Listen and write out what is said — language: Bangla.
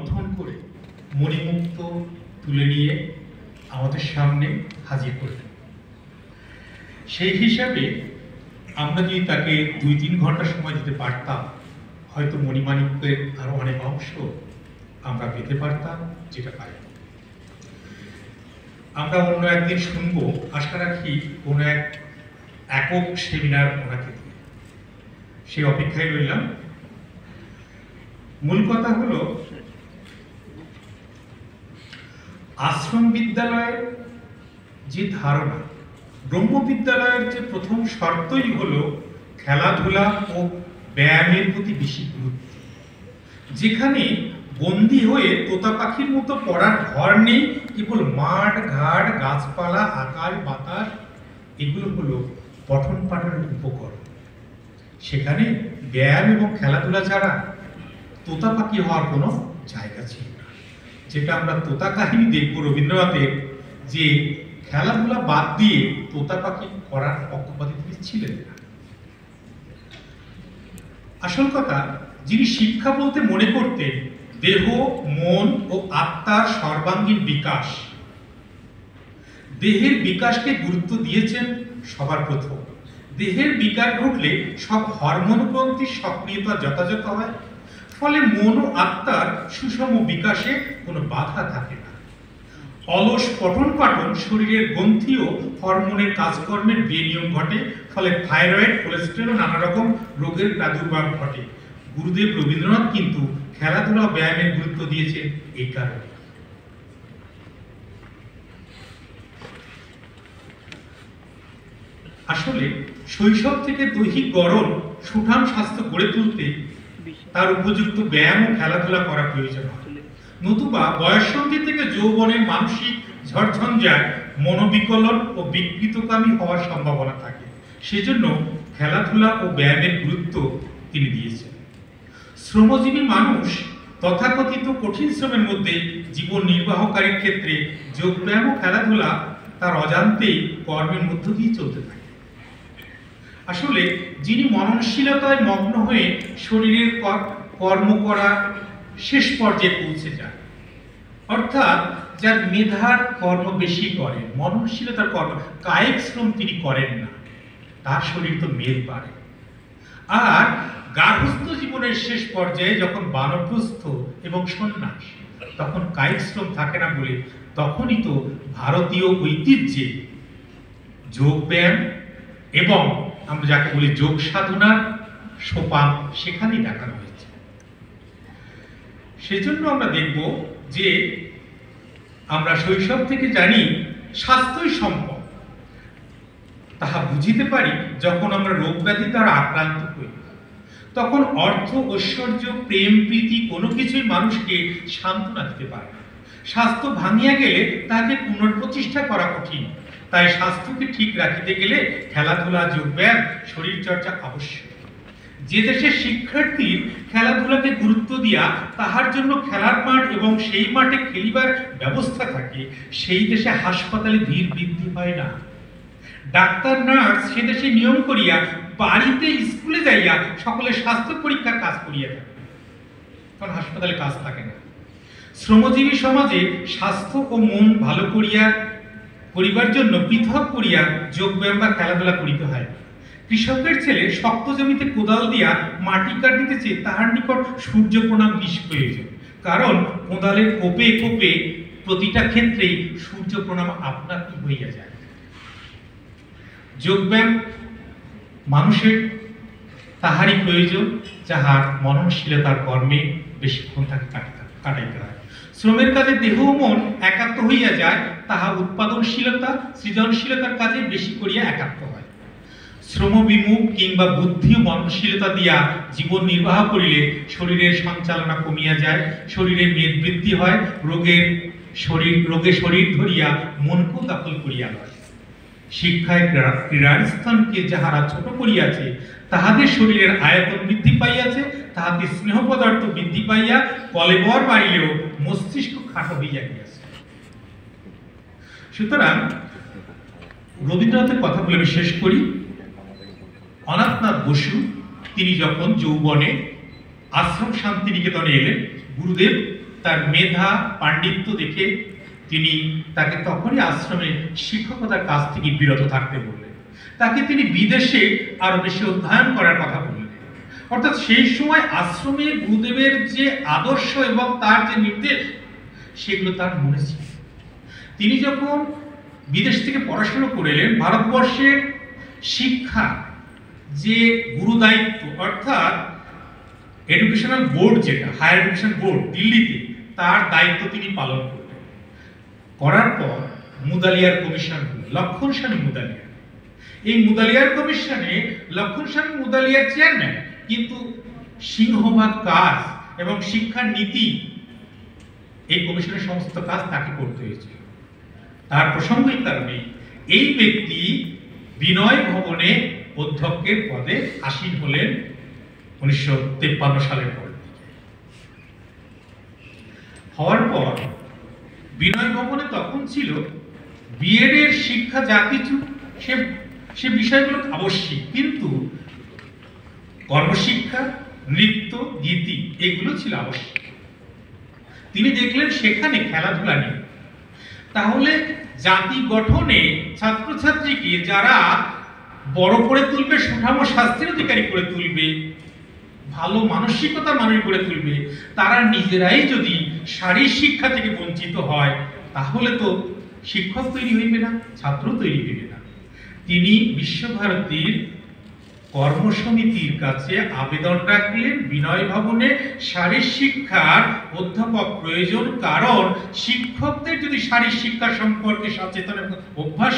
মন্থন করে মণিমুক্ত তুলে নিয়ে আমাদের সামনে হাজির করলেন। সেই হিসাবে আমরা যদি তাকে 2-3 ঘন্টা সময় দিতে পারতাম, হয়তো মণিমাণিক্যের আরো অনেক অংশ আমরা পেতে পারতাম, যেটা পাই। আমরা অন্য একদিন শুনবো, আশা রাখি কোনো এক একক সেমিনার ওনাকে দিয়ে। সেই অপেক্ষায় রইলাম। মূল কথা হলো, আশ্রম বিদ্যালয়ের যে ধারণা, ব্রহ্মবিদ্যালয়ের যে প্রথম শর্তই হলো খেলাধুলা ও ব্যায়ামের প্রতি বেশি গুরুত্ব। যেখানে বন্দী হয়ে তোতা পাখির মতো পড়ার ঘর নেই, কেবল মাঠ ঘাট গাছপালা আকাশ বাতাস, এগুলো হলো পঠন পাঠনের উপকরণ। সেখানে ব্যায়াম এবং খেলাধুলা ছাড়া তোতা পাখি হওয়ার কোনো জায়গা ছিল না। যেটা আমরা তোতা কাহিনী দেখব রবীন্দ্রনাথের, যে খেলাধুলা বাদ দিয়ে তোতা পাখি করার পক্ষপাতী তিনি ছিলেন না। আসল কথা, যিনি শিক্ষা বলতে মনে করতেন দেহ মন ও আত্মার সর্বাঙ্গীন বিকাশ, দেহের বিকাশকে গুরুত্ব দিয়েছেন সবার প্রথম। দেহের বিকাশ ঘটলে সব হরমোনগ্রন্থির সক্রিয়তা যথাযথ হয়, ফলে মন ও আত্মার সুষম বিকাশে কোনো বাধা থাকে না। অলস পঠন পাঠন শরীরের গ্রন্থি ও হরমোনের কাজকর্মের বেনিয়ম ঘটে, ফলে থাইরয়েড কোলেস্টেরল ও নানা রকম রোগের প্রাদুর্ভাব ঘটে। গুরুদেব রবীন্দ্রনাথ কিন্তু খেলাধুলা ব্যায়ামের গুরুত্ব দিয়েছেন এই কারণে। আসলে শৈশব থেকে দৈহিক গড়ন সুঠাম স্বাস্থ্য গড়ে তুলতে তার উপযুক্ত ব্যায়াম ও খেলাধুলা করা প্রয়োজন হয়। নতুবা বয়ঃসন্ধি থেকে যৌবনের মানসিক ঝড়ঝঞ্ঝায় মনোবিকলন ও বিকৃতকামী হওয়ার সম্ভাবনা থাকে। সেজন্য খেলাধুলা ও ব্যায়ামের গুরুত্ব তিনি দিয়েছেন। শ্রমজীবী মানুষ তথাকথিত কঠিন শ্রমের মধ্যে জীবন নির্বাহকারীর ক্ষেত্রে যোগব্যায়াম ও খেলাধুলা তার অজান্তেই কর্মের মধ্য দিয়ে চলতে থাকে। আসলে যিনি মননশীলতায় মগ্ন হয়ে শরীরের কর্ম করা শেষ পর্যায়ে পৌঁছে যান, অর্থাৎ যার মেধার কর্ম বেশি করেন, মননশীলতার কর্ম, কায়িক শ্রম তিনি করেন না, তার শরীর তো মেদ বাড়ে। আর গার্হস্থ্য জীবনের শেষ পর্যায়ে যখন বানপ্রস্থ এবং সন্ন্যাস, তখন কায়িক শ্রম থাকে না বলে তখনই তো ভারতীয় ঐতিহ্যে যোগব্যায়াম এবং আমরা যাকে বলি যোগ সাধনার সোপান সেখানেই দেখানো হয়েছে। সেজন্য আমরা দেখব যে আমরা শৈশব থেকে জানি স্বাস্থ্যই সম্পদ। তাহা বুঝিতে পারি যখন আমরা রোগ ব্যাধি দ্বারা আক্রান্ত হই। তখন অর্থ ঐশ্বর্য প্রেম প্রীতি কোনো কিছুই মানুষকে সান্ত্বনা দিতে পারে না। স্বাস্থ্য ভাঙিয়া গেলে তাকে পুনঃপ্রতিষ্ঠা করা কঠিন। তাই স্বাস্থ্যকে ঠিক রাখিতে গেলে খেলাধুলা যোগব্যায়াম শরীর চর্চা আবশ্যক। যে দেশের শিক্ষার্থীর খেলাধুলাকে গুরুত্ব দিয়া তাহার জন্য খেলার মাঠ এবং সেই মাঠে খেলিবার ব্যবস্থা থাকে, সেই দেশে হাসপাতালে ভিড় বৃদ্ধি হয় না। ডাক্তার নার্স সে দেশে নিয়ম করিয়া বাড়িতে স্কুলে যাইয়া সকলের স্বাস্থ্য পরীক্ষার কাজ করিয়া থাকে, কারণ হাসপাতালে কাজ থাকে না। শ্রমজীবী সমাজে স্বাস্থ্য ও মন ভালো করিবার জন্য পৃথক করিয়া যোগব্যায়াম বা খেলাধুলা করিতে হয়। কৃষকের ছেলে শক্ত জমিতে কোদাল দিয়া মাটি কাটিতেছে, তাহার নিকট সূর্য প্রণাম নিষ্প্রয়োজন, কারণ কোদালের কোপে কোপে প্রতিটা ক্ষেত্রেই সূর্য প্রণাম আপনার কি হইয়া যায়। যোগব্যায়াম মানুষের তাহারই প্রয়োজন যাহার মননশীলতার কর্মে বেশিক্ষণ তাকে কাটাইতে হয়। শ্রমের কাজে দেহ ও মন একাত্ম হইয়া যায়, তাহা উৎপাদনশীলতা সৃজনশীলতার কাজে বেশি করিয়া একাত্ম হয়। শ্রমবিমুখ কিংবা বুদ্ধি ও মননশীলতা দিয়া জীবন নির্বাহ করিলে শরীরের সঞ্চালনা কমিয়া যায়, শরীরে মেদ বৃদ্ধি হয়, রোগে শরীর ধরিয়া মনকেও দখল করিয়া লয়। শিক্ষায় ক্রীড়ার স্থানকে যাহারা ছোট করিয়াছে, তাহাদের শরীরের আয়তন বৃদ্ধি পাইয়াছে, তাহাদের স্নেহ পদার্থ বৃদ্ধি পাইয়া কলেবর বাড়িলেও মস্তিষ্ক খাটো হইয়া গিয়াছে। সুতরাং রবীন্দ্রনাথের কথা বলে আমি শেষ করি। অনাথনাথ বসু তিনি যখন যৌবনে আশ্রম শান্তিনিকেতনে এলেন, গুরুদেব তার মেধা পাণ্ডিত্য দেখে তিনি তাকে তখনই আশ্রমে শিক্ষকতার কাজ থেকে বিরত থাকতে বললেন। তাকে তিনি বিদেশে আরো বেশি অধ্যয়ন করার কথা বললেন। অর্থাৎ সেই সময় আশ্রমে গুরুদেবের যে আদর্শ এবং তার যে নির্দেশ সেগুলো তার মনে ছিল। তিনি যখন বিদেশ থেকে পড়াশোনা করে এলেন, ভারতবর্ষের শিক্ষা যে গুরুদায়িত্ব অর্থাৎ এডুকেশনাল বোর্ড, যেটা হায়ার এডুকেশন বোর্ড দিল্লিতে, তার দায়িত্ব তিনি পালন করলেন। করার পর মুদালিয়ার কমিশন, লক্ষণ স্বামী মুদালিয়ার, এই মুদালিয়ার কমিশনে লক্ষণ স্বামী মুদালিয়ার চেয়ারম্যান, কিন্তু সিংহভাগ কাজ এবং শিক্ষার নীতি এই কমিশনের সমস্ত কাজ তাকে করতে হয়েছিল। তার প্রসঙ্গিক কারণে এই ব্যক্তি বিনয় ভবনে অধ্যক্ষের পদে আসীন হলেন 1953 সালের পর। হওয়ার পর বিনয় ভবনে তখন ছিল বিএড এর শিক্ষা, যা কিছু সে বিষয়গুলো আবশ্যিক, কিন্তু কর্মশিক্ষা, নৃত্য, গীতি এগুলো ছিল আবশ্যক। তিনি দেখলেন সেখানে খেলাধুলা নেই, তাহলে জাতি গঠনে ছাত্রছাত্রীকে যারা বড় করে তুলবে, সুঠাম শাস্তির অধিকারী করে তুলবে, ভালো মানসিকতা মানুষ করে তুলবে, তারা নিজেরাই যদি শারীরিক শিক্ষা থেকে বঞ্চিত হয়, তাহলে তো শিক্ষক তৈরি হইবে না, ছাত্র তৈরি হইবে না। তিনি বিশ্বভারতীর কর্মসমিতির কাছে আবেদন রাখলেন বিনয় ভবনে শারীরিক শিক্ষার অধ্যাপক প্রয়োজন, কারণ শিক্ষকদের যদি শারীরিক শিক্ষা সম্পর্কে সচেতন অভ্যাস